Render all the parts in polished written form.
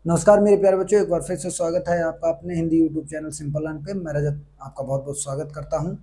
नमस्कार मेरे प्यारे बच्चों, एक बार फिर से स्वागत है आपका अपने Hindi YouTube channel simple learn पे। मैं रजत आपका बहुत बहुत स्वागत करता हूं।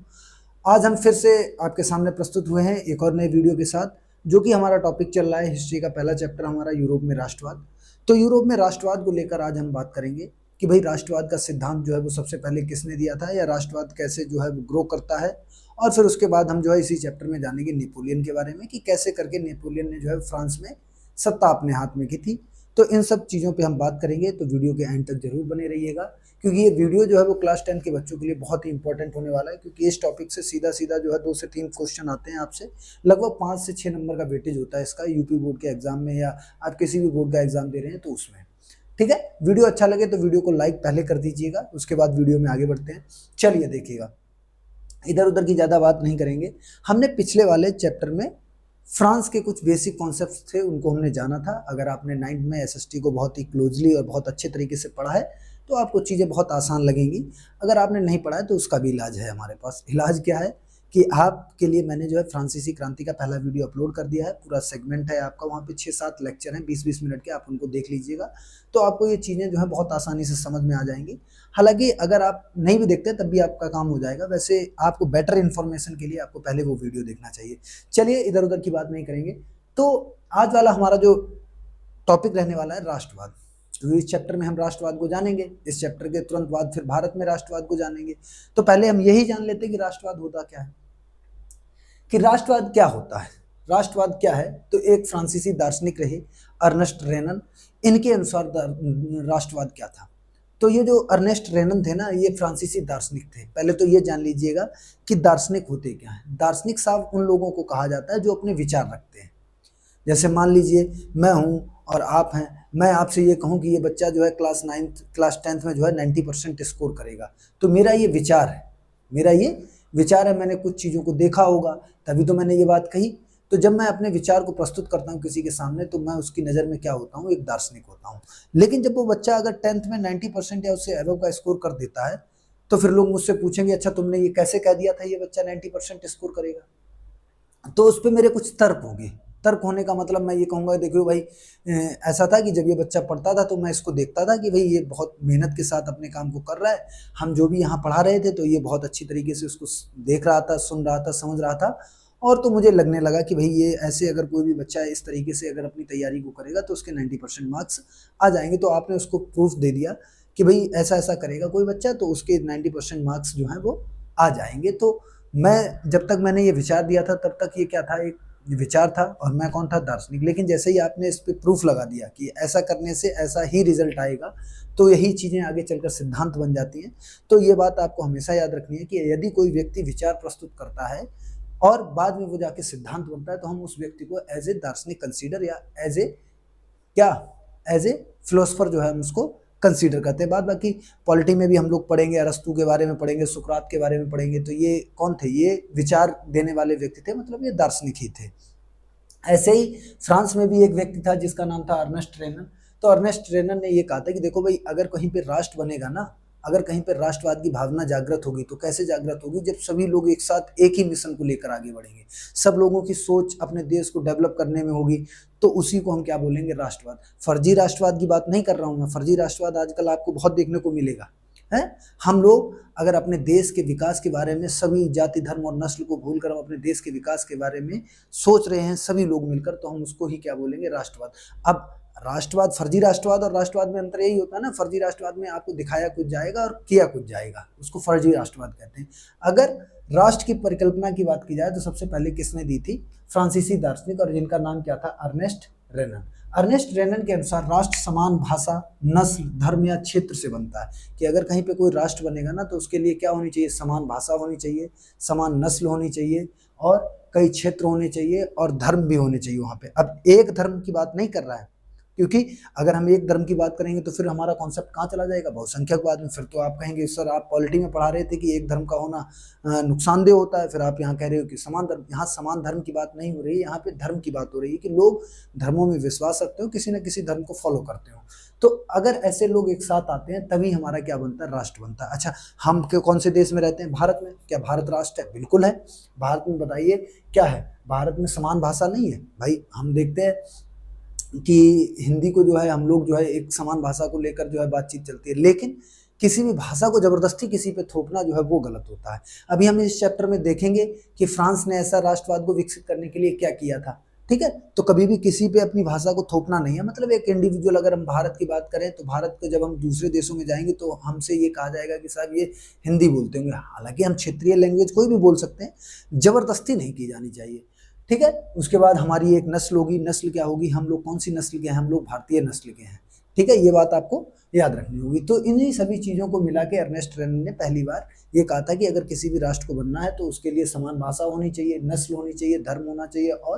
आज हम फिर से आपके सामने प्रस्तुत हुए हैं एक और नए वीडियो के साथ, जो कि हमारा टॉपिक चल रहा है हिस्ट्री का पहला चैप्टर हमारा यूरोप में राष्ट्रवाद। तो यूरोप में राष्ट्रवाद को लेकर आज हम बात करेंगे कि भाई राष्ट्रवाद का सिद्धांत जो है वो सबसे पहले किसने दिया था, या राष्ट्रवाद कैसे जो है वो ग्रो करता है। और फिर उसके बाद हम जो है इसी चैप्टर में जानेंगे नेपोलियन के बारे में कि कैसे करके नेपोलियन ने जो है फ्रांस में सत्ता अपने हाथ में की थी। तो इन सब चीज़ों पे हम बात करेंगे, तो वीडियो के एंड तक जरूर बने रहिएगा, क्योंकि ये वीडियो जो है वो क्लास 10 के बच्चों के लिए बहुत ही इंपॉर्टेंट होने वाला है। क्योंकि इस टॉपिक से सीधा सीधा जो है 2 से 3 क्वेश्चन आते हैं आपसे, लगभग 5 से 6 नंबर का वेटेज होता है इसका यूपी बोर्ड के एग्जाम में, या आप किसी भी बोर्ड का एग्जाम दे रहे हैं तो उसमें। ठीक है, वीडियो अच्छा लगे तो वीडियो को लाइक पहले कर दीजिएगा, उसके बाद वीडियो में आगे बढ़ते हैं। चलिए देखिएगा, इधर उधर की ज़्यादा बात नहीं करेंगे। हमने पिछले वाले चैप्टर में फ्रांस के कुछ बेसिक कॉन्सेप्ट्स थे, उनको हमने जाना था। अगर आपने 9th में एसएसटी को बहुत ही क्लोजली और बहुत अच्छे तरीके से पढ़ा है तो आपको चीज़ें बहुत आसान लगेंगी। अगर आपने नहीं पढ़ा है तो उसका भी इलाज है हमारे पास। इलाज क्या है कि आपके लिए मैंने जो है फ्रांसीसी क्रांति का पहला वीडियो अपलोड कर दिया है। पूरा सेगमेंट है आपका, वहाँ पे 6-7 लेक्चर हैं 20-20 मिनट के, आप उनको देख लीजिएगा तो आपको ये चीज़ें जो है बहुत आसानी से समझ में आ जाएंगी। हालांकि अगर आप नहीं भी देखते तब भी आपका काम हो जाएगा। वैसे आपको बेटर इन्फॉर्मेशन के लिए आपको पहले वो वीडियो देखना चाहिए। चलिए इधर उधर की बात नहीं करेंगे। तो आज वाला हमारा जो टॉपिक रहने वाला है राष्ट्रवाद। तो इस चैप्टर में हम राष्ट्रवाद को जानेंगे, इस चैप्टर के तुरंत बाद फिर भारत में राष्ट्रवाद को जानेंगे। तो पहले हम यही जान लेते हैं कि राष्ट्रवाद होता क्या है, कि राष्ट्रवाद क्या होता है। राष्ट्रवाद क्या है, तो एक फ्रांसीसी दार्शनिक रहे अर्नेस्ट रेनन, इनके अनुसार राष्ट्रवाद क्या था। तो ये जो अर्नेस्ट रेनन थे ना, ये फ्रांसीसी दार्शनिक थे। पहले तो ये जान लीजिएगा कि दार्शनिक होते क्या है। दार्शनिक साहब उन लोगों को कहा जाता है जो अपने विचार रखते हैं। जैसे मान लीजिए मैं हूँ और आप हैं, मैं आपसे ये कहूँ कि ये बच्चा जो है क्लास 10th में जो है 90% स्कोर करेगा, तो मेरा ये विचार है, मेरा ये विचार है। मैंने कुछ चीज़ों को देखा होगा तभी तो मैंने ये बात कही। तो जब मैं अपने विचार को प्रस्तुत करता हूँ किसी के सामने, तो मैं उसकी नज़र में क्या होता हूँ, एक दार्शनिक होता हूँ। लेकिन जब वो बच्चा अगर 10th में 90% या उससे अबव का स्कोर कर देता है, तो फिर लोग मुझसे पूछेंगे अच्छा तुमने ये कैसे कह दिया था ये बच्चा 90% स्कोर करेगा। तो उस पर मेरे कुछ तर्क होंगे। तर्क होने का मतलब मैं ये कहूँगा, देखियो भाई ऐसा था कि जब ये बच्चा पढ़ता था तो मैं इसको देखता था कि भाई ये बहुत मेहनत के साथ अपने काम को कर रहा है। हम जो भी यहाँ पढ़ा रहे थे तो ये बहुत अच्छी तरीके से उसको देख रहा था, सुन रहा था, समझ रहा था। और तो मुझे लगने लगा कि भाई ये ऐसे अगर कोई भी बच्चा इस तरीके से अगर अपनी तैयारी को करेगा तो उसके 90% मार्क्स आ जाएंगे। तो आपने उसको प्रूफ दे दिया कि भाई ऐसा ऐसा करेगा कोई बच्चा तो उसके 90% मार्क्स जो हैं वो आ जाएंगे। तो मैं जब तक मैंने ये विचार दिया था तब तक ये क्या था, एक विचार था, और मैं कौन था, दार्शनिक। लेकिन जैसे ही आपने इस पर प्रूफ लगा दिया कि ऐसा करने से ऐसा ही रिजल्ट आएगा, तो यही चीज़ें आगे चलकर सिद्धांत बन जाती हैं। तो ये बात आपको हमेशा याद रखनी है कि यदि कोई व्यक्ति विचार प्रस्तुत करता है और बाद में वो जाके सिद्धांत बनता है, तो हम उस व्यक्ति को एज ए दार्शनिक कंसीडर, या एज ए क्या, एज ए फिलोसफर जो है हम उसको कंसीडर करते हैं। बाकी पॉलिटी में भी हम लोग पढ़ेंगे, अरस्तु के बारे में पढ़ेंगे, सुकरात के बारे में पढ़ेंगे। तो ये कौन थे, ये विचार देने वाले व्यक्ति थे, मतलब ये दार्शनिक ही थे। ऐसे ही फ्रांस में भी एक व्यक्ति था जिसका नाम था अर्नेस्ट रेनन। तो अर्नेस्ट रेनन ने ये कहा था कि देखो भाई, अगर कहीं पे राष्ट्र बनेगा ना, अगर कहीं पर राष्ट्रवाद की भावना जागृत होगी, तो कैसे जागृत होगी, जब सभी लोग एक साथ एक ही मिशन को लेकर आगे बढ़ेंगे, सब लोगों की सोच अपने देश को डेवलप करने में होगी, तो उसी को हम क्या बोलेंगे, राष्ट्रवाद। फर्जी राष्ट्रवाद की बात नहीं कर रहा हूं मैं। फर्जी राष्ट्रवाद आजकल आपको बहुत देखने को मिलेगा है। हम लोग अगर अपने देश के विकास के बारे में, सभी जाति धर्म और नस्ल को भूलकर हम अपने देश के विकास के बारे में सोच रहे हैं सभी लोग मिलकर, तो हम उसको ही क्या बोलेंगे, राष्ट्रवाद। अब राष्ट्रवाद, फर्जी राष्ट्रवाद और राष्ट्रवाद में अंतर यही होता है ना, फर्जी राष्ट्रवाद में आपको दिखाया कुछ जाएगा और किया कुछ जाएगा, उसको फर्जी राष्ट्रवाद कहते हैं। अगर राष्ट्र की परिकल्पना की बात की जाए तो सबसे पहले किसने दी थी, फ्रांसीसी दार्शनिक, और जिनका नाम क्या था, अर्नेस्ट रेनन। अर्नेस्ट रेनन के अनुसार राष्ट्र समान भाषा, नस्ल, धर्म या क्षेत्र से बनता है। कि अगर कहीं पे कोई राष्ट्र बनेगा ना, तो उसके लिए क्या होनी चाहिए, समान भाषा होनी चाहिए, समान नस्ल होनी चाहिए, और कई क्षेत्र होने चाहिए, और धर्म भी होने चाहिए वहाँ पे। अब एक धर्म की बात नहीं कर रहा है, क्योंकि अगर हम एक धर्म की बात करेंगे तो फिर हमारा कॉन्सेप्ट कहाँ चला जाएगा, बहुसंख्यकवाद में। फिर तो आप कहेंगे सर आप पॉलिटी में पढ़ा रहे थे कि एक धर्म का होना नुकसानदेह होता है, फिर आप यहाँ कह रहे हो कि समान धर्म। यहाँ समान धर्म की बात नहीं हो रही है, यहाँ पे धर्म की बात हो रही है कि लोग धर्मों में विश्वास रखते हो, किसी न किसी धर्म को फॉलो करते हो। तो अगर ऐसे लोग एक साथ आते हैं तभी हमारा क्या बनता है, राष्ट्र बनता है। अच्छा, हम कौन से देश में रहते हैं, भारत में। क्या भारत राष्ट्र है? बिल्कुल है। भारत में बताइए क्या है, भारत में समान भाषा नहीं है भाई। हम देखते हैं कि हिंदी को जो है हम लोग जो है एक समान भाषा को लेकर जो है बातचीत चलती है, लेकिन किसी भी भाषा को जबरदस्ती किसी पे थोपना जो है वो गलत होता है। अभी हम इस चैप्टर में देखेंगे कि फ्रांस ने ऐसा राष्ट्रवाद को विकसित करने के लिए क्या किया था। ठीक है, तो कभी भी किसी पे अपनी भाषा को थोपना नहीं है। मतलब एक इंडिविजुअल, अगर हम भारत की बात करें तो भारत को जब हम दूसरे देशों में जाएंगे तो हमसे ये कहा जाएगा कि साहब ये हिंदी बोलते होंगे, हालांकि हम क्षेत्रीय लैंग्वेज कोई भी बोल सकते हैं, जबरदस्ती नहीं की जानी चाहिए। ठीक है, उसके बाद हमारी एक नस्ल होगी। नस्ल क्या होगी, हम लोग कौन सी नस्ल के हैं, हम लोग भारतीय नस्ल के हैं। ठीक है, ये बात आपको याद रखनी होगी। तो इन्हीं सभी चीज़ों को मिला के अर्नेस्ट रेनन ने पहली बार ये कहा था कि अगर किसी भी राष्ट्र को बनना है तो उसके लिए समान भाषा होनी चाहिए, नस्ल होनी चाहिए, धर्म होना चाहिए और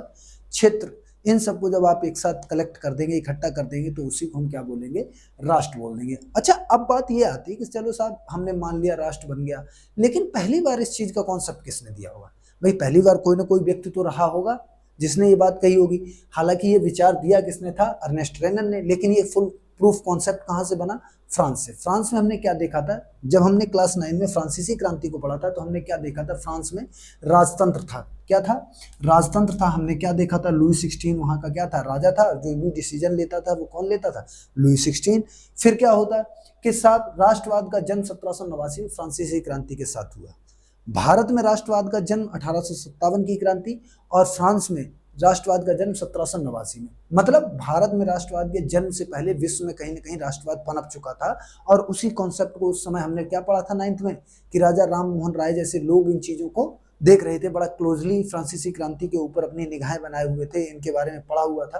क्षेत्र। इन सबको जब आप एक साथ कलेक्ट कर देंगे, इकट्ठा कर देंगे, तो उसी को हम क्या बोलेंगे, राष्ट्र बोल देंगे। अच्छा, अब बात ये आती है कि चलो साहब हमने मान लिया राष्ट्र बन गया, लेकिन पहली बार इस चीज़ का कॉन्सेप्ट किसने दिया होगा? भाई पहली बार कोई ना कोई व्यक्ति तो रहा होगा जिसने ये बात कही होगी। हालांकि ये विचार दिया किसने था, अर्नेस्ट रेनन ने, लेकिन ये फुल प्रूफ कॉन्सेप्ट कहाँ से बना, फ्रांस से। फ्रांस में हमने क्या देखा था, जब हमने क्लास 9 में फ्रांसीसी क्रांति को पढ़ा था तो हमने क्या देखा था, फ्रांस में राजतंत्र था। क्या था, राजतंत्र था। हमने क्या देखा था, लुई 16 वहाँ का क्या था, राजा था। जो भी डिसीजन लेता था वो कौन लेता था, लुई 16। फिर क्या होता कि साथ राष्ट्रवाद का जन्म 1789 में फ्रांसीसी क्रांति के साथ हुआ। भारत में राष्ट्रवाद का जन्म 1857 की क्रांति और फ्रांस में राष्ट्रवाद का जन्म 1789 में। मतलब भारत में राष्ट्रवाद के जन्म से पहले विश्व में कहीं ना कहीं राष्ट्रवाद पनप चुका था। और उसी कॉन्सेप्ट को उस समय हमने क्या पढ़ा था 9th में, कि राजा राम मोहन राय जैसे लोग इन चीज़ों को देख रहे थे, बड़ा क्लोजली फ्रांसीसी क्रांति के ऊपर अपनी निगाहें बनाए हुए थे, इनके बारे में पढ़ा हुआ था।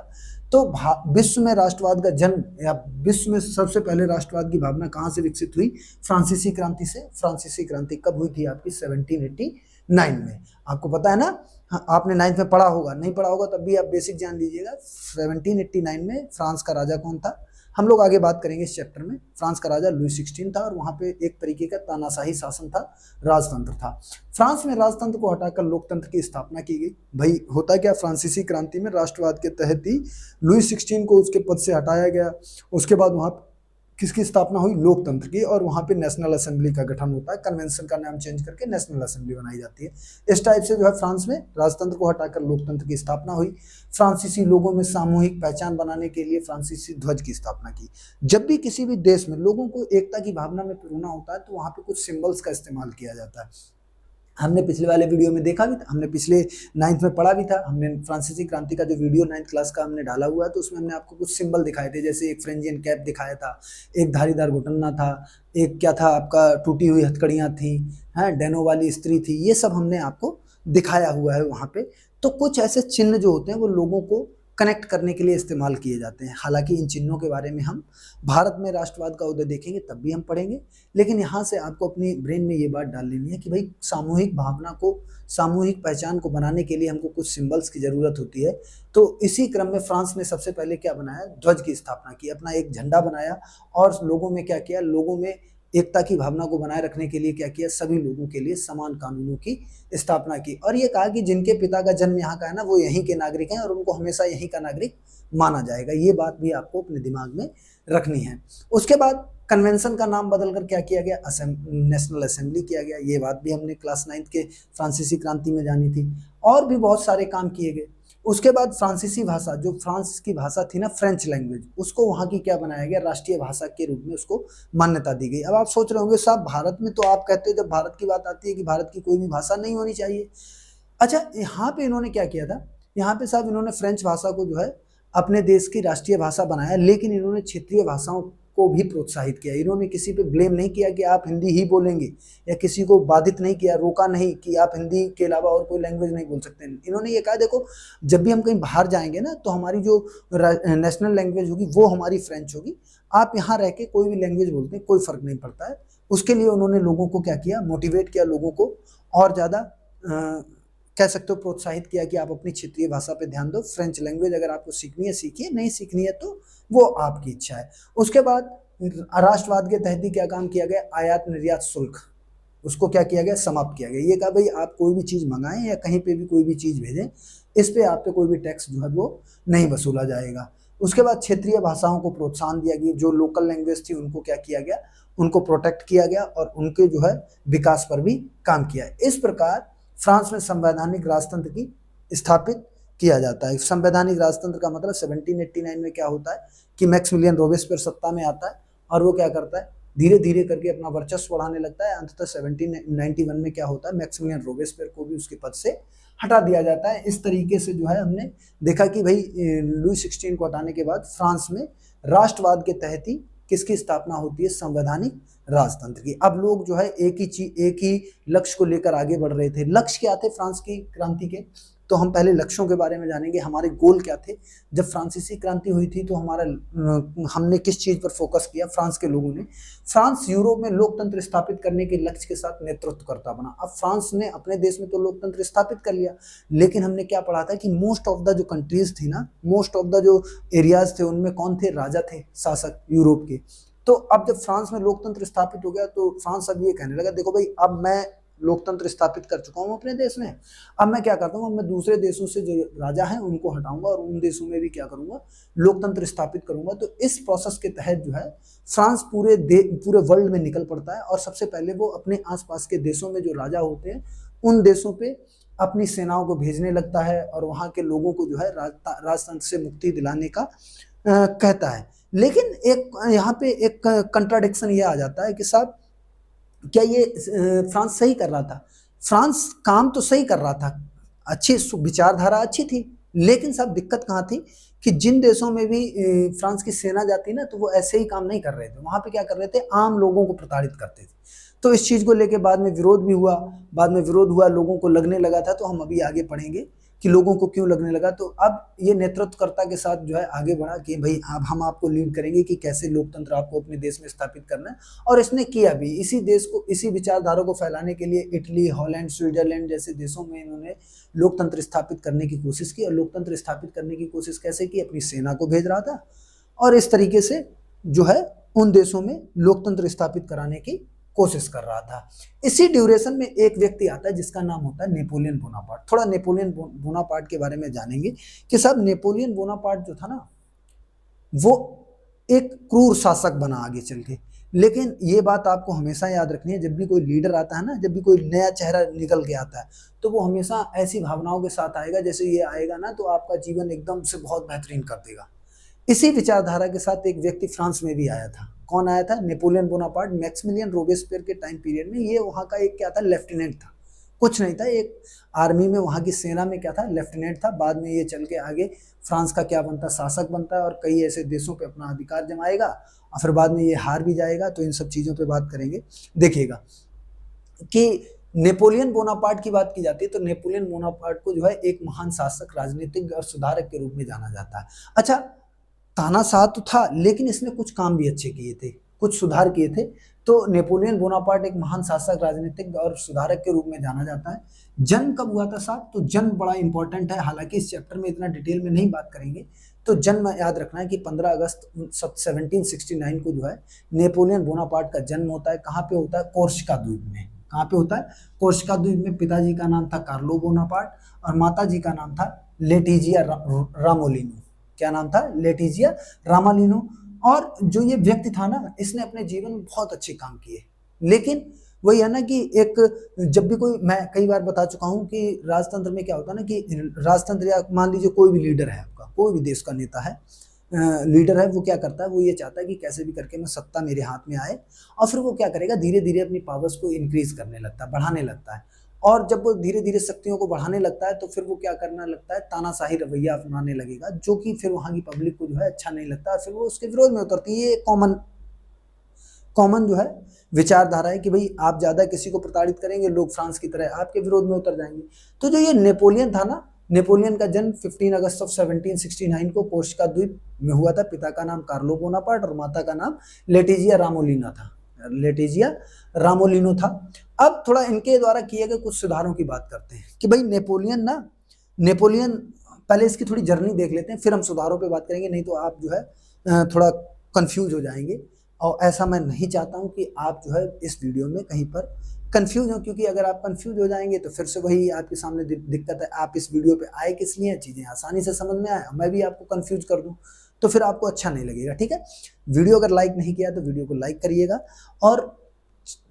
तो विश्व में राष्ट्रवाद का जन्म या विश्व में सबसे पहले राष्ट्रवाद की भावना कहाँ से विकसित हुई, फ्रांसीसी क्रांति से। फ्रांसीसी क्रांति कब हुई थी आपकी, 1789 में। आपको पता है ना, हाँ, आपने 9th में पढ़ा होगा, नहीं पढ़ा होगा तब भी आप बेसिक जान लीजिएगा। 1789 में फ्रांस का राजा कौन था, हम लोग आगे बात करेंगे इस चैप्टर में। फ्रांस का राजा लुई 16 था और वहाँ पे एक तरीके का तानाशाही शासन था, राजतंत्र था। फ्रांस में राजतंत्र को हटाकर लोकतंत्र की स्थापना की गई। भाई होता क्या, फ्रांसीसी क्रांति में राष्ट्रवाद के तहत ही लुई 16 को उसके पद से हटाया गया। उसके बाद वहाँ किसकी स्थापना हुई, लोकतंत्र की, और वहाँ पे नेशनल असेंबली का गठन होता है। कन्वेंशन का नाम चेंज करके नेशनल असेंबली बनाई जाती है। इस टाइप से जो है फ्रांस में राजतंत्र को हटाकर लोकतंत्र की स्थापना हुई। फ्रांसीसी लोगों में सामूहिक पहचान बनाने के लिए फ्रांसीसी ध्वज की स्थापना की। जब भी किसी भी देश में लोगों को एकता की भावना में पिरोना होता है तो वहाँ पे कुछ सिंबल्स का इस्तेमाल किया जाता है। हमने पिछले वाले वीडियो में देखा भी था, हमने पिछले 9th में पढ़ा भी था। हमने फ्रांसीसी क्रांति का जो वीडियो 9th क्लास का हमने डाला हुआ है तो उसमें हमने आपको कुछ सिंबल दिखाए थे, जैसे एक फ्रेंजियन कैप दिखाया था, एक धारीदार घुटन्ना था, एक क्या था आपका, टूटी हुई हथकड़ियाँ थी, हैं, डेनो वाली स्त्री थी। ये सब हमने आपको दिखाया हुआ है वहाँ पे। तो कुछ ऐसे चिन्ह जो होते हैं वो लोगों को कनेक्ट करने के लिए इस्तेमाल किए जाते हैं। हालांकि इन चिन्हों के बारे में हम भारत में राष्ट्रवाद का उदय देखेंगे तब भी हम पढ़ेंगे, लेकिन यहाँ से आपको अपनी ब्रेन में ये बात डाल लेनी है कि भाई सामूहिक भावना को, सामूहिक पहचान को बनाने के लिए हमको कुछ सिंबल्स की ज़रूरत होती है। तो इसी क्रम में फ्रांस ने सबसे पहले क्या बनाया, ध्वज की स्थापना की, अपना एक झंडा बनाया और लोगों में क्या किया, लोगों में एकता की भावना को बनाए रखने के लिए क्या किया, सभी लोगों के लिए समान कानूनों की स्थापना की। और ये कहा कि जिनके पिता का जन्म यहाँ का है ना, वो यहीं के नागरिक हैं और उनको हमेशा यहीं का नागरिक माना जाएगा। ये बात भी आपको अपने दिमाग में रखनी है। उसके बाद कन्वेंशन का नाम बदलकर क्या किया गया, नेशनल असेंबली किया गया। ये बात भी हमने क्लास 9th के फ्रांसीसी क्रांति में जानी थी। और भी बहुत सारे काम किए गए। उसके बाद फ्रांसीसी भाषा, जो फ्रांस की भाषा थी ना, फ्रेंच लैंग्वेज, उसको वहाँ की क्या बनाया गया, राष्ट्रीय भाषा के रूप में उसको मान्यता दी गई। अब आप सोच रहे होंगे साहब भारत में तो आप कहते हो जब भारत की बात आती है कि भारत की कोई भी भाषा नहीं होनी चाहिए। अच्छा, यहाँ पे इन्होंने क्या किया था, यहाँ पे साहब इन्होंने फ्रेंच भाषा को जो है अपने देश की राष्ट्रीय भाषा बनाया, लेकिन इन्होंने क्षेत्रीय भाषाओं को भी प्रोत्साहित किया। इन्होंने किसी पे ब्लेम नहीं किया कि आप हिंदी ही बोलेंगे, या किसी को बाधित नहीं किया, रोका नहीं कि आप हिंदी के अलावा और कोई लैंग्वेज नहीं बोल सकते। इन्होंने ये कहा देखो जब भी हम कहीं बाहर जाएंगे ना तो हमारी जो नेशनल लैंग्वेज होगी वो हमारी फ्रेंच होगी। आप यहाँ रह के कोई भी लैंग्वेज बोलते हैं कोई फर्क नहीं पड़ता है। उसके लिए उन्होंने लोगों को क्या किया, मोटिवेट किया, लोगों को और ज़्यादा कह सकते हो प्रोत्साहित किया कि आप अपनी क्षेत्रीय भाषा पे ध्यान दो। फ्रेंच लैंग्वेज अगर आपको सीखनी है सीखिए, नहीं सीखनी है तो वो आपकी इच्छा है। उसके बाद राष्ट्रवाद के तहत ही क्या काम किया गया, आयात निर्यात शुल्क, उसको क्या किया गया, समाप्त किया गया। ये कहा भाई आप कोई भी चीज़ मंगाएं या कहीं पे भी कोई भी चीज़ भेजें, इस पे आप पे कोई भी टैक्स जो है वो नहीं वसूला जाएगा। उसके बाद क्षेत्रीय भाषाओं को प्रोत्साहन दिया गया, जो लोकल लैंग्वेज थी उनको क्या किया गया, उनको प्रोटेक्ट किया गया और उनके जो है विकास पर भी काम किया। इस प्रकार फ्रांस में संवैधानिक राजतंत्र की स्थापित किया जाता है। संवैधानिक राजतंत्र का मतलब 1789 में क्या होता है कि मैक्सिमिलियन रोबेस्पियर सत्ता में आता है और वो क्या करता है, धीरे धीरे करके अपना वर्चस्व बढ़ाने लगता है। अंततः 1791 में क्या होता है, मैक्सिमिलियन रोबेस्पियर को भी उसके पद से हटा दिया जाता है। इस तरीके से जो है हमने देखा कि भाई लुई 16 को हटाने के बाद फ्रांस में राष्ट्रवाद के तहत ही किसकी स्थापना होती है, संवैधानिक राजतंत्र की। अब लोग जो है एक ही लक्ष्य को लेकर आगे बढ़ रहे थे। लक्ष्य क्या थे फ्रांस की क्रांति के, तो हम पहले लक्ष्यों के बारे में जानेंगे, हमारे गोल क्या थे। जब फ्रांसीसी क्रांति हुई थी तो हमने किस चीज पर फोकस किया, फ्रांस के लोगों ने, फ्रांस यूरोप में लोकतंत्र स्थापित करने के लक्ष्य के साथ नेतृत्व करता बना। अब फ्रांस ने अपने देश में तो लोकतंत्र स्थापित कर लिया, लेकिन हमने क्या पढ़ा था कि मोस्ट ऑफ द जो कंट्रीज थी ना, मोस्ट ऑफ द जो एरियाज थे उनमें कौन थे, राजा थे, शासक यूरोप के। तो अब जब फ्रांस में लोकतंत्र स्थापित हो गया तो फ्रांस अब ये कहने लगा, देखो भाई अब मैं लोकतंत्र स्थापित कर चुका हूं अपने देश में, अब मैं क्या करता हूं, अब मैं दूसरे देशों से जो राजा हैं उनको हटाऊंगा और उन देशों में भी क्या करूंगा, लोकतंत्र स्थापित करूंगा। तो इस प्रोसेस के तहत जो है फ्रांस पूरे वर्ल्ड में निकल पड़ता है और सबसे पहले वो अपने आसपास के देशों में जो राजा होते हैं उन देशों पे अपनी सेनाओं को भेजने लगता है और वहां के लोगों को जो है राजतंत्र से मुक्ति दिलाने का कहता है। लेकिन एक यहाँ पे एक कंट्राडिक्शन ये आ जाता है कि साहब क्या ये फ्रांस सही कर रहा था, फ्रांस काम तो सही कर रहा था, अच्छी विचारधारा अच्छी थी, लेकिन साहब दिक्कत कहाँ थी कि जिन देशों में भी फ्रांस की सेना जाती ना तो वो ऐसे ही काम नहीं कर रहे थे, वहां पे क्या कर रहे थे, आम लोगों को प्रताड़ित करते थे। तो इस चीज को लेके बाद में विरोध भी हुआ, लोगों को लगने लगा था, तो हम अभी आगे पढ़ेंगे कि लोगों को क्यों लगने लगा। तो अब ये नेतृत्वकर्ता के साथ जो है आगे बढ़ा कि भाई अब हम आपको लीड करेंगे कि कैसे लोकतंत्र आपको अपने देश में स्थापित करना है, और इसने किया भी। इसी देश को, इसी विचारधारा को फैलाने के लिए इटली, हॉलैंड, स्विट्जरलैंड जैसे देशों में इन्होंने लोकतंत्र स्थापित करने की कोशिश की। और लोकतंत्र स्थापित करने की कोशिश कैसे की, अपनी सेना को भेज रहा था और इस तरीके से जो है उन देशों में लोकतंत्र स्थापित कराने की कोशिश कर रहा था। इसी ड्यूरेशन में एक व्यक्ति आता है जिसका नाम होता है नेपोलियन बोनापार्ट। थोड़ा नेपोलियन बोनापार्ट के बारे में जानेंगे कि साहब नेपोलियन बोनापार्ट जो था ना वो एक क्रूर शासक बना आगे चल के। लेकिन ये बात आपको हमेशा याद रखनी है, जब भी कोई लीडर आता है ना, जब भी कोई नया चेहरा निकल के आता है तो वो हमेशा ऐसी भावनाओं के साथ आएगा, जैसे ये आएगा ना तो आपका जीवन एकदम से बहुत बेहतरीन कर देगा। इसी विचारधारा के साथ एक व्यक्ति फ्रांस में भी आया था। कौन आया था, नेपोलियन बोनापार्ट। मैक्सिमिलियन रोबेस्पियर के टाइम पीरियड में ये वहां का एक क्या था, लेफ्टिनेंट था, कुछ नहीं था, एक आर्मी में, वहां की सेना में क्या था, लेफ्टिनेंट था। बाद में ये चल के आगे फ्रांस का क्या बनता, शासक बनता है और कई ऐसे देशों पे अपना अधिकार जमाएगा और फिर बाद में ये हार भी जाएगा। तो इन सब चीजों पे बात करेंगे। देखिएगा कि नेपोलियन बोनापार्ट की बात की जाती है तो नेपोलियन बोनापार्ट को जो है एक महान शासक, राजनीतिक और सुधारक के रूप में जाना जाता है। अच्छा, तानाशाह तो था लेकिन इसने कुछ काम भी अच्छे किए थे, कुछ सुधार किए थे। तो नेपोलियन बोनापार्ट एक महान शासक, राजनीतिक और सुधारक के रूप में जाना जाता है। जन्म कब हुआ था साहब, तो जन्म बड़ा इंपॉर्टेंट है, हालांकि इस चैप्टर में इतना डिटेल में नहीं बात करेंगे। तो जन्म याद रखना है कि 15 अगस्त 1769 को जो है नेपोलियन बोनापार्ट का जन्म होता है। कहाँ पे होता है, कोर्सिका द्वीप में। कहाँ पे होता है, कोर्सिका द्वीप में। पिताजी का नाम था कार्लो बोनापार्ट और माताजी का नाम था लेटिजिया रामोलिनो। क्या नाम था, लेटिजिया रामालिनो। और जो ये व्यक्ति था ना, इसने अपने जीवन में बहुत अच्छे काम किए, लेकिन वही है ना कि एक, जब भी कोई, मैं कई बार बता चुका हूं कि राजतंत्र में क्या होता है ना कि राजतंत्र, या मान लीजिए कोई भी लीडर है आपका, कोई भी देश का नेता है, लीडर है, वो क्या करता है, वो ये चाहता है कि कैसे भी करके मैं सत्ता मेरे हाथ में आए, और फिर वो क्या करेगा, धीरे धीरे अपनी पावर्स को इंक्रीज करने लगता है, बढ़ाने लगता है। और जब वो धीरे धीरे शक्तियों को बढ़ाने लगता है तो फिर वो क्या करना लगता है, तानाशाही रवैया अपनाने लगेगा, जो कि फिर वहां की पब्लिक को जो है अच्छा नहीं लगता, फिर वो उसके विरोध में उतरती है। ये कॉमन जो है विचारधारा है कि भाई आप ज्यादा किसी को प्रताड़ित करेंगे, लोग फ्रांस की तरह आपके विरोध में उतर जाएंगे। तो जो ये नेपोलियन था ना, नेपोलियन का जन्म 15 अगस्त 1769 को कोर्सिका द्वीप में हुआ था। पिता का नाम कार्लो बोनापार्ट और माता का नाम लेटिजिया रामोलिनो था। अब थोड़ा इनके द्वारा किए गए कुछ सुधारों की बात करते हैं कि भाई नेपोलियन पहले इसकी थोड़ी जर्नी देख लेते हैं, फिर हम सुधारों पे बात करेंगे, नहीं तो आप जो है थोड़ा कंफ्यूज हो जाएंगे। और ऐसा मैं नहीं चाहता हूं कि आप जो है इस वीडियो में कहीं पर कंफ्यूज हो, क्योंकि अगर आप कंफ्यूज हो जाएंगे तो फिर से वही आपके सामने दिक्कत है। आप इस वीडियो पे आए किस लिए, चीजें आसानी से समझ में आए, मैं भी आपको कंफ्यूज कर दूं तो फिर आपको अच्छा नहीं लगेगा। ठीक है, वीडियो अगर लाइक नहीं किया तो वीडियो को लाइक करिएगा, और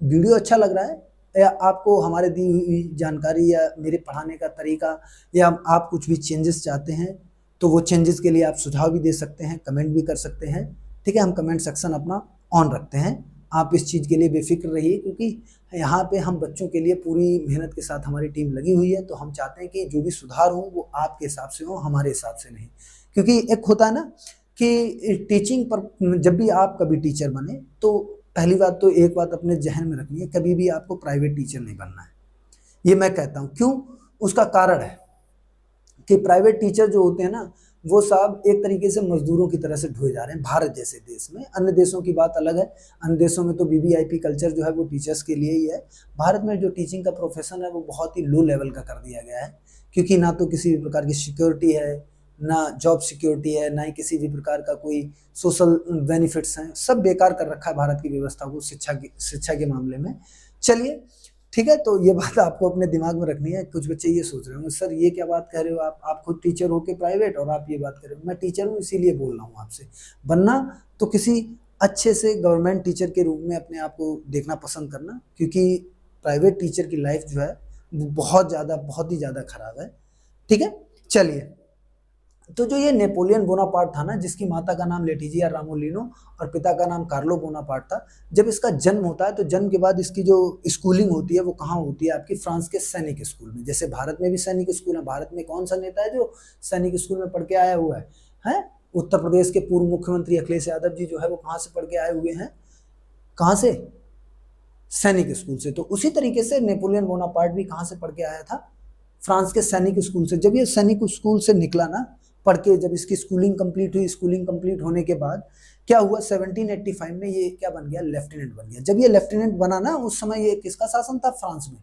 वीडियो अच्छा लग रहा है या आपको हमारे दी हुई जानकारी या मेरे पढ़ाने का तरीका या आप कुछ भी चेंजेस चाहते हैं तो वो चेंजेस के लिए आप सुझाव भी दे सकते हैं, कमेंट भी कर सकते हैं। ठीक है, हम कमेंट सेक्शन अपना ऑन रखते हैं, आप इस चीज़ के लिए बेफिक्र रहिए, क्योंकि यहाँ पे हम बच्चों के लिए पूरी मेहनत के साथ हमारी टीम लगी हुई है। तो हम चाहते हैं कि जो भी सुधार हो वो आपके हिसाब से हो, हमारे हिसाब से नहीं। क्योंकि एक होता है ना कि टीचिंग पर जब भी आप कभी टीचर बने तो पहली बात तो एक बात अपने जहन में रखनी है, कभी भी आपको प्राइवेट टीचर नहीं बनना है। ये मैं कहता हूँ। क्यों? उसका कारण है कि प्राइवेट टीचर जो होते हैं ना, वो साहब एक तरीके से मजदूरों की तरह से ढोए जा रहे हैं भारत जैसे देश में। अन्य देशों की बात अलग है, अन्य देशों में तो वीवीआईपी कल्चर जो है वो टीचर्स के लिए ही है। भारत में जो टीचिंग का प्रोफेशन है वो बहुत ही लो लेवल का कर दिया गया है, क्योंकि ना तो किसी भी प्रकार की सिक्योरिटी है, ना जॉब सिक्योरिटी है, ना ही किसी भी प्रकार का कोई सोशल बेनिफिट्स हैं। सब बेकार कर रखा है भारत की व्यवस्था को शिक्षा के मामले में। चलिए ठीक है, तो ये बात आपको अपने दिमाग में रखनी है। कुछ बच्चे ये सोच रहे होंगे, सर ये क्या बात कह रहे हो आप खुद टीचर हो के प्राइवेट और आप ये बात कर रहे हो। मैं टीचर हूँ इसीलिए बोल रहा हूँ आपसे। बनना तो किसी अच्छे से गवर्नमेंट टीचर के रूप में अपने आप को देखना पसंद करना, क्योंकि प्राइवेट टीचर की लाइफ जो है वो बहुत ही ज़्यादा खराब है। ठीक है, चलिए। तो जो ये नेपोलियन बोनापार्ट था ना, जिसकी माता का नाम लेटिजिया रामोलिनो और पिता का नाम कार्लो बोनापार्ट था, जब इसका जन्म होता है तो जन्म के बाद इसकी जो स्कूलिंग होती है वो कहाँ होती है? आपकी फ्रांस के सैनिक स्कूल में। जैसे भारत में भी सैनिक स्कूल है, भारत में कौन सा नेता है जो सैनिक स्कूल में पढ़ के आया हुआ है? उत्तर प्रदेश के पूर्व मुख्यमंत्री अखिलेश यादव जी जो है वो कहाँ से पढ़ के आए हुए हैं? कहाँ से? सैनिक स्कूल से। तो उसी तरीके से नेपोलियन बोनापार्ट भी कहाँ से पढ़ के आया था? फ्रांस के सैनिक स्कूल से। जब ये सैनिक स्कूल से निकला ना पढ़ के, जब इसकी स्कूलिंग कंप्लीट हुई, स्कूलिंग कंप्लीट होने के बाद क्या हुआ? 1785 में ये क्या बन गया? लेफ्टिनेंट बन गया। जब ये लेफ्टिनेंट बना ना, उस समय ये किसका शासन था? फ्रांस में,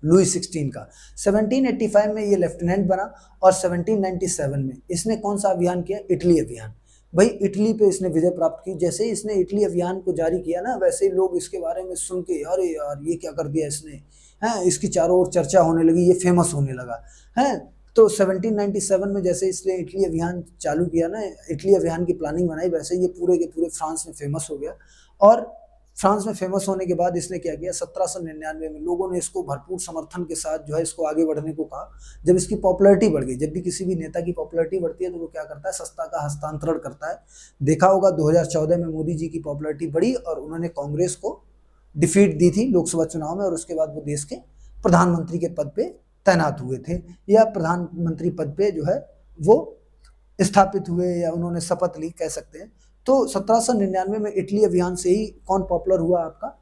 लुई 16 का। 1785 में ये लेफ्टिनेंट बना और 1797 में इसने कौन सा अभियान किया? इटली अभियान। भाई इटली पे इसने विजय प्राप्त की। जैसे ही इसने इटली अभियान को जारी किया ना, वैसे ही लोग इसके बारे में सुन के, अरे यार ये क्या कर दिया इसने, है, इसकी चारों ओर चर्चा होने लगी, ये फेमस होने लगा है। तो 1797 में जैसे इसने इटली अभियान चालू किया ना, इटली अभियान की प्लानिंग बनाई, वैसे ये पूरे के पूरे फ्रांस में फेमस हो गया। और फ्रांस में फेमस होने के बाद इसने क्या किया? 1799 में लोगों ने इसको भरपूर समर्थन के साथ जो है इसको आगे बढ़ने को कहा। जब इसकी पॉपुलैरिटी बढ़ गई, जब भी किसी भी नेता की पॉपुलैरिटी बढ़ती है तो वो क्या करता है? सत्ता का हस्तांतरण करता है। देखा होगा 2014 में मोदी जी की पॉपुलैरिटी बढ़ी और उन्होंने कांग्रेस को डिफीट दी थी लोकसभा चुनाव में, और उसके बाद वो देश के प्रधानमंत्री के पद पे तैनात हुए थे, या प्रधानमंत्री पद पे जो है वो स्थापित हुए, या उन्होंने शपथ ली, कह सकते हैं। तो 1799 में इटली अभियान से ही कौन पॉपुलर हुआ? आपका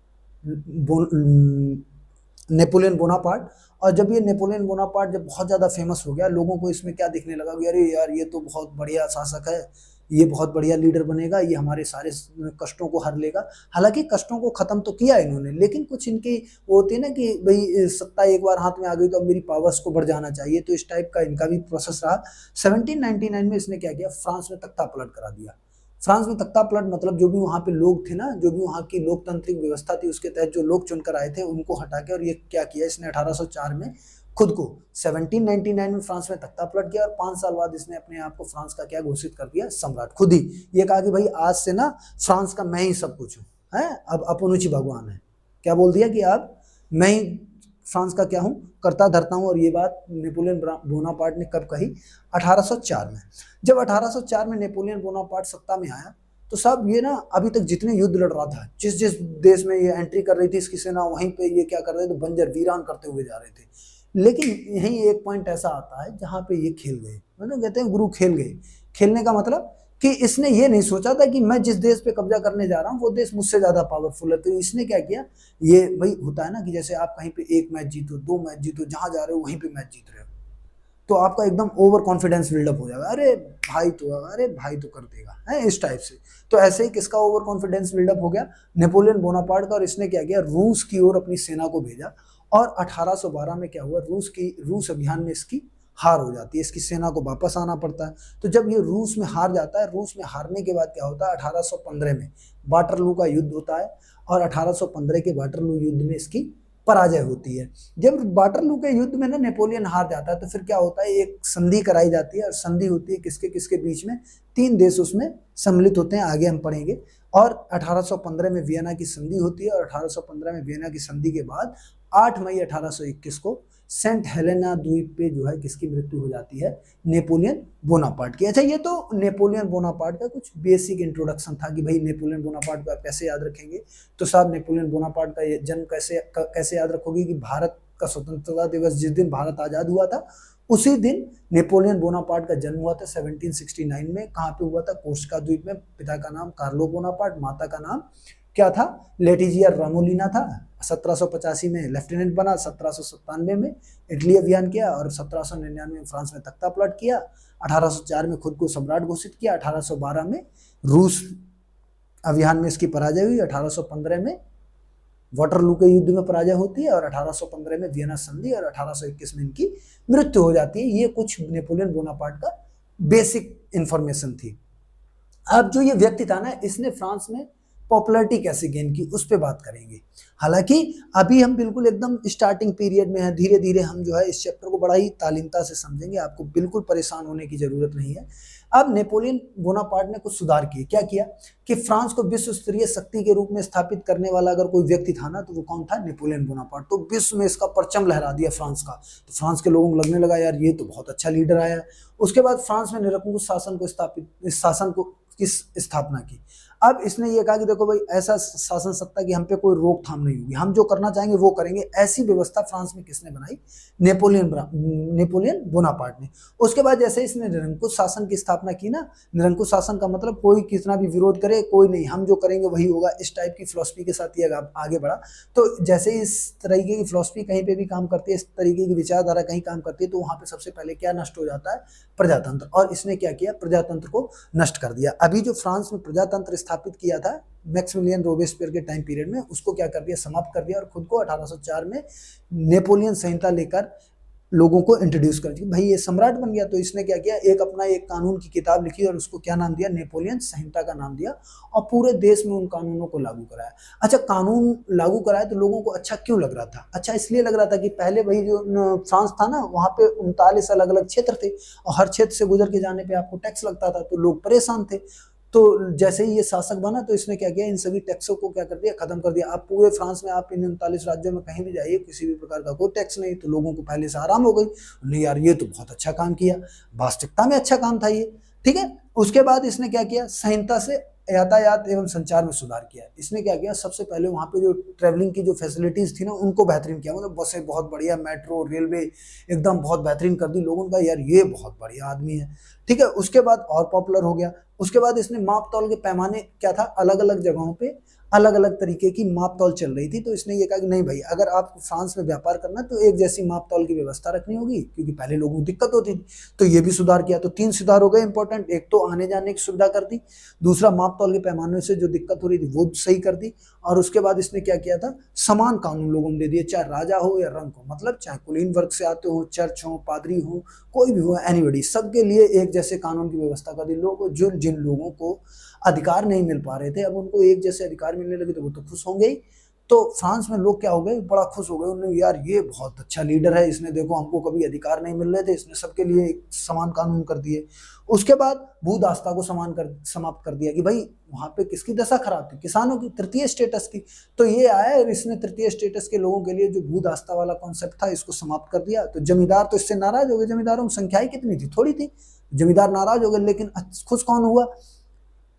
नेपोलियन बोनापार्ट। और जब ये नेपोलियन बोनापार्ट जब बहुत ज़्यादा फेमस हो गया, लोगों को इसमें क्या दिखने लगा कि अरे यार ये तो बहुत बढ़िया शासक है, ये बहुत बढ़िया लीडर बनेगा, ये हमारे सारे कष्टों को हर लेगा। हालांकि कष्टों को खत्म तो किया इन्होंने, लेकिन कुछ इनकी वो होती है ना कि भाई सत्ता एक बार हाथ में आ गई तो अब मेरी पावर्स को बढ़ जाना चाहिए, तो इस टाइप का इनका भी प्रोसेस रहा। 1799 में इसने क्या किया? फ्रांस में तख्ता पलट करा दिया। फ्रांस में तख्ता पलट मतलब जो भी वहाँ पे लोग थे ना, जो भी वहाँ की लोकतांत्रिक व्यवस्था थी उसके तहत जो लोग चुनकर आए थे उनको हटा के, और ये क्या किया इसने? 1804 में खुद को, 1799 में फ्रांस में तख्ता पलट किया और 5 साल बाद इसने अपने आप को फ्रांस का क्या घोषित कर दिया? सम्राट। खुद ही ये कहा कि भाई आज से ना फ्रांस का मैं ही सब कुछ हूँ, है, अब अपुनुची भगवान है। क्या बोल दिया कि अब मैं ही फ्रांस का क्या हूँ? करता धरता हूँ। और ये बात नेपोलियन बोनापार्ट ने कब कही? 1804 में। जब 1804 में नेपोलियन बोनापार्ट सत्ता में आया तो साहब ये ना अभी तक जितने युद्ध लड़ रहा था, जिस जिस देश में ये एंट्री कर रही थी इसकी सेना, वहीं पे ये क्या कर रहे थे? बंजर वीरान करते हुए जा रहे थे। लेकिन यही एक पॉइंट ऐसा आता है जहाँ पे ये खेल गए, मतलब कहते हैं गुरु खेल गए। खेलने का मतलब कि इसने ये नहीं सोचा था कि मैं जिस देश पे कब्जा करने जा रहा हूँ वो देश मुझसे ज्यादा पावरफुल है। तो इसने क्या किया? ये भाई होता है ना कि जैसे आप कहीं पे 1 मैच जीतो, 2 मैच जीतो, जहां जा रहे हो वहीं पे मैच जीत रहे हो, तो आपका एकदम ओवर कॉन्फिडेंस बिल्डअप हो जाएगा। अरे भाई तो कर देगा, है, इस टाइप से। तो ऐसे ही किसका ओवर कॉन्फिडेंस बिल्डअप हो गया? नेपोलियन बोनापार्ट का। और इसने क्या किया? रूस की ओर अपनी सेना को भेजा। और 1812 में क्या हुआ? रूस अभियान में इसकी हार हो जाती है, इसकी सेना को वापस आना पड़ता है। तो जब ये रूस में हार जाता है, रूस में हारने के बाद क्या होता है? 1815 में वाटरलू का युद्ध होता है और 1815 के वाटरलू युद्ध में इसकी पराजय होती है। जब वाटरलू के युद्ध में ना नेपोलियन हार जाता है तो फिर क्या होता है? एक संधि कराई जाती है, और संधि होती है किसके किसके बीच में? 3 देश उसमें सम्मिलित होते हैं, आगे हम पढ़ेंगे। और 1815 में वियना की संधि होती है, और 1815 में वियना की संधि के बाद 8 मई 1821 को सेंट हेलेना द्वीप पे जो है किसकी मृत्यु हो जाती है, नेपोलियन बोनापार्ट की। अच्छा, ये तो नेपोलियन बोनापार्ट का कुछ बेसिक इंट्रोडक्शन था कि भाई नेपोलियन बोनापार्ट को आप कैसे याद रखेंगे। तो साहब नेपोलियन बोनापार्ट का ये जन्म कैसे याद रखोगे कि भारत का स्वतंत्रता दिवस जिस दिन भारत आजाद हुआ था उसी दिन नेपोलियन बोनापार्ट का जन्म हुआ था 1769 में। कहाँ पे हुआ था, कोर्सिका द्वीप में। पिता का नाम कार्लो बोनापार्ट, माता का नाम क्या था, लेटिजिया रामोलिना था। 1785 में लेफ्टिनेंट बना, 1797 में इटली अभियान किया और 1799 में फ्रांस में तख्ता पलट किया। 1804 में खुद को सम्राट घोषित किया। 1812 में रूस अभियान में इसकी पराजय हुई। 1815 में वाटरलू के युद्ध में पराजय होती है और 1815 में वियना संधि और 1821 में इनकी मृत्यु हो जाती है। ये कुछ नेपोलियन बोनापार्ट का बेसिक इंफॉर्मेशन थी। अब जो ये व्यक्ति था ना, इसने फ्रांस में पॉपुलैरिटी कैसे गेन की उस पर बात करेंगे। हालांकि अभी हम बिल्कुल एकदम स्टार्टिंग पीरियड में हैं, धीरे धीरे हम जो है इस चैप्टर को बड़ा ही तालीमता से समझेंगे, आपको बिल्कुल परेशान होने की जरूरत नहीं है। अब नेपोलियन बोनापार्ट ने कुछ सुधार किए। क्या किया कि फ्रांस को विश्व स्तरीय शक्ति के रूप में स्थापित करने वाला अगर कोई व्यक्ति था ना तो वो कौन था, नेपोलियन बोनापार्ट। तो विश्व में इसका परचम लहरा दिया फ्रांस का। तो फ्रांस के लोगों को लगने लगा यार ये तो बहुत अच्छा लीडर आया। उसके बाद फ्रांस में निरंकुश शासन की स्थापना की। अब इसने ये कहा कि देखो भाई ऐसा शासन सत्ता की हम पे कोई रोकथाम नहीं होगी, हम जो करना चाहेंगे वो करेंगे। ऐसी व्यवस्था फ्रांस में किसने बनाई, नेपोलियन बोनापार्ट ने। उसके बाद जैसे इसने निरंकुश शासन की स्थापना की ना, निरंकुश शासन का मतलब कोई कितना भी विरोध करे कोई नहीं, हम जो करेंगे वही होगा, इस टाइप की फिलॉसफी के साथ ये आगे बढ़ा। तो जैसे इस तरीके की फिलॉसफी कहीं पे भी काम करती है, इस तरीके की विचारधारा कहीं काम करती है, तो वहां पे सबसे पहले क्या नष्ट हो जाता है, प्रजातंत्र। और इसने क्या किया, प्रजातंत्र को नष्ट कर दिया। अभी जो फ्रांस में प्रजातंत्र स्थापित किया था मैक्सिमिलियन रोबेस्पियर के टाइम पीरियड में, उसको क्या कर दिया, समाप्त कर दिया। और खुद को 1804 में नेपोलियन संहिता लेकर लोगों को इंट्रोड्यूस कर दिया, भाई ये सम्राट बन गया। तो इसने क्या किया, एक कानून की किताब लिखी और उसको क्या नाम दिया, नेपोलियन संहिता का नाम दिया, और पूरे देश में उन कानूनों को लागू कराया। अच्छा, कानून लागू कराया तो लोगों को अच्छा क्यों लग रहा था, अच्छा इसलिए लग रहा था कि पहले भाई जो फ्रांस था ना, वहाँ पे 39 अलग अलग क्षेत्र थे और हर क्षेत्र से गुजर के जाने पे आपको टैक्स लगता था, तो लोग परेशान थे। तो जैसे ही ये शासक बना तो इसने क्या किया, इन सभी टैक्सों को क्या कर दिया, खत्म कर दिया। आप पूरे फ्रांस में आप इन 39 राज्यों में कहीं भी जाइए, किसी भी प्रकार का कोई टैक्स नहीं, तो लोगों को पहले से आराम हो गई। नहीं यार ये तो बहुत अच्छा काम किया, वास्तविकता में अच्छा काम था ये, ठीक है। उसके बाद इसने क्या किया, संहिता से यातायात एवं संचार में सुधार किया। इसने क्या किया, सबसे पहले वहाँ पे जो ट्रेवलिंग की जो फैसिलिटीज थी ना उनको बेहतरीन किया, मतलब बसें बहुत बढ़िया, मेट्रो रेलवे एकदम बहुत बेहतरीन कर दी। लोगों का यार ये बहुत बढ़िया आदमी है, ठीक है। उसके बाद और पॉपुलर हो गया। उसके बाद इसने माप तौल के पैमाने क्या था, अलग अलग जगहों पे अलग अलग तरीके की माप तौल चल रही थी। तो इसने ये कहा कि नहीं भाई, अगर आप फ्रांस में व्यापार करना तो एक जैसी माप तौल की व्यवस्था रखनी होगी, क्योंकि पहले लोगों को दिक्कत होती थी। तो ये भी सुधार किया। तो 3 सुधार हो गए इंपॉर्टेंट। एक तो आने जाने की सुविधा कर दी, दूसरा माप तौल के पैमाने से जो दिक्कत हो रही थी वो सही कर दी, और उसके बाद इसने क्या किया था, समान कानून लोगों को दे दिए, चाहे राजा हो या रंक हो, मतलब चाहे कुलीन वर्ग से आते हो, चर्च हो, पादरी हो, कोई भी हो, एनीबॉडी, सबके लिए एक जैसे कानून की व्यवस्था कर दी। लोगों को जिन लोगों को अधिकार नहीं मिल पा रहे थे, अब उनको एक जैसे अधिकार मिलने लगे तो वो तो खुश होंगे ही। तो फ्रांस में लोग क्या हो गए, बड़ा खुश हो गए। उन्होंने यार ये बहुत अच्छा लीडर है, इसने देखो हमको कभी अधिकार नहीं मिल रहे थे, इसने सबके लिए एक समान कानून कर दिए। उसके बाद भूदास्ता को समाप्त कर दिया कि भाई वहां पे किसकी दशा खराब थी, किसानों की, तृतीय स्टेटस की। तो ये आया और इसने तृतीय स्टेटस के लोगों के लिए जो भूदास्ता वाला कॉन्सेप्ट था इसको समाप्त कर दिया। तो जमींदार तो इससे नाराज हो गए, जमींदारों की संख्या ही कितनी थी, थोड़ी थी, जमींदार नाराज हो गए। लेकिन खुश कौन हुआ,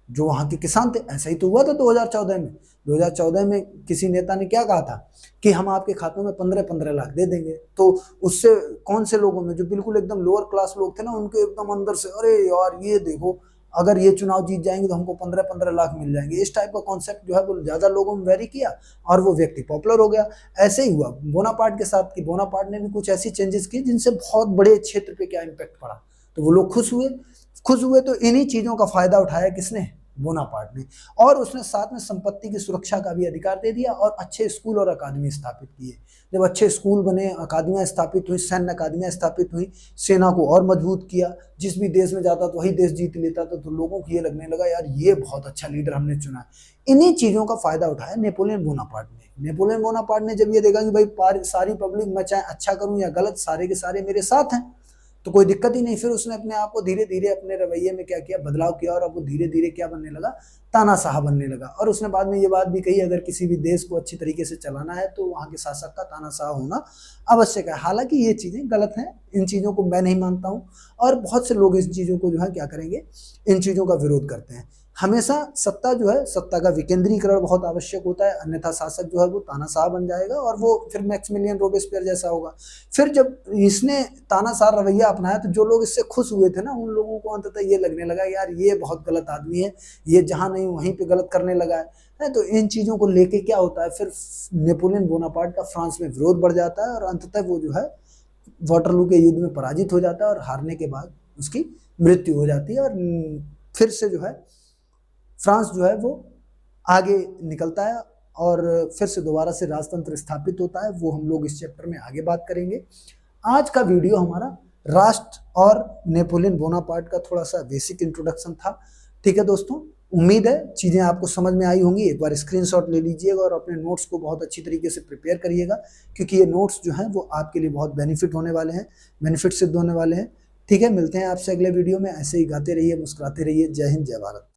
जो वहां के किसान थे। ऐसा ही तो हुआ था 2014 में। 2014 में किसी नेता ने क्या कहा था कि हम आपके खातों में 15-15 लाख दे देंगे। तो उससे कौन से लोगों में, जो बिल्कुल एकदम लोअर क्लास लोग थे ना, उनके एकदम अंदर से अरे यार ये देखो, अगर ये चुनाव जीत जाएंगे तो हमको 15-15 लाख मिल जाएंगे। इस टाइप का कॉन्सेप्ट जो है वो ज्यादा लोगों में वेरी किया और वो व्यक्ति पॉपुलर हो गया। ऐसे ही हुआ बोनापार्ट के साथ कि बोनापार्ट ने भी कुछ ऐसी चेंजेस की जिनसे बहुत बड़े क्षेत्र पे क्या इम्पैक्ट पड़ा, तो वो लोग खुश हुए। तो इन्हीं चीजों का फायदा उठाया किसने, बोनापार्ट ने। और उसने साथ में संपत्ति की सुरक्षा का भी अधिकार दे दिया और अच्छे स्कूल और अकादमी स्थापित किए। जब अच्छे स्कूल बने, अकादमियां स्थापित हुई, सैन्य अकादमियां स्थापित हुई, सेना को और मजबूत किया। जिस भी देश में जाता तो वही देश जीत लेता था। तो लोगों को ये लगने लगा यार ये बहुत अच्छा लीडर हमने चुना। इन्हीं चीजों का फायदा उठाया नेपोलियन बोनापार्ट ने। नेपोलियन बोनापार्ट ने जब ये देखा कि भाई सारी पब्लिक, मैं चाहे अच्छा करूं या गलत, सारे के सारे मेरे साथ हैं, तो कोई दिक्कत ही नहीं। फिर उसने अपने आप को धीरे धीरे अपने रवैये में क्या किया, बदलाव किया, और अब वो धीरे धीरे क्या बनने लगा, तानाशाह बनने लगा। और उसने बाद में ये बात भी कही, अगर किसी भी देश को अच्छी तरीके से चलाना है तो वहाँ के शासक का तानाशाह होना आवश्यक है। हालांकि ये चीज़ें गलत हैं, इन चीज़ों को मैं नहीं मानता हूँ, और बहुत से लोग इन चीज़ों को जो है क्या करेंगे, इन चीज़ों का विरोध करते हैं। हमेशा सत्ता जो है, सत्ता का विकेंद्रीकरण बहुत आवश्यक होता है, अन्यथा शासक जो है वो तानाशाह बन जाएगा और वो फिर मैक्सिमिलियन रोबेस्पियर जैसा होगा। फिर जब इसने तानाशाह रवैया अपनाया तो जो लोग इससे खुश हुए थे ना, उन लोगों को अंततः ये लगने लगा यार ये बहुत गलत आदमी है, ये जहाँ नहीं वहीं पे गलत करने लगा है। तो इन चीज़ों को लेके क्या होता है, फिर नेपोलियन बोनापार्ट का फ्रांस में विरोध बढ़ जाता है और अंततः वो जो है वाटरलू के युद्ध में पराजित हो जाता है और हारने के बाद उसकी मृत्यु हो जाती है। और फिर से जो है फ्रांस जो है वो आगे निकलता है और फिर से दोबारा से राजतंत्र स्थापित होता है। वो हम लोग इस चैप्टर में आगे बात करेंगे। आज का वीडियो हमारा राष्ट्र और नेपोलियन बोनापार्ट का थोड़ा सा बेसिक इंट्रोडक्शन था। ठीक है दोस्तों, उम्मीद है चीज़ें आपको समझ में आई होंगी। एक बार स्क्रीनशॉट ले लीजिएगा और अपने नोट्स को बहुत अच्छी तरीके से प्रिपेयर करिएगा, क्योंकि ये नोट्स जो हैं वो आपके लिए बहुत बेनिफिट होने वाले हैं, बेनिफिट सिद्ध होने वाले हैं। ठीक है, मिलते हैं आपसे अगले वीडियो में। ऐसे ही गाते रहिए, मुस्कुराते रहिए। जय हिंद, जय भारत।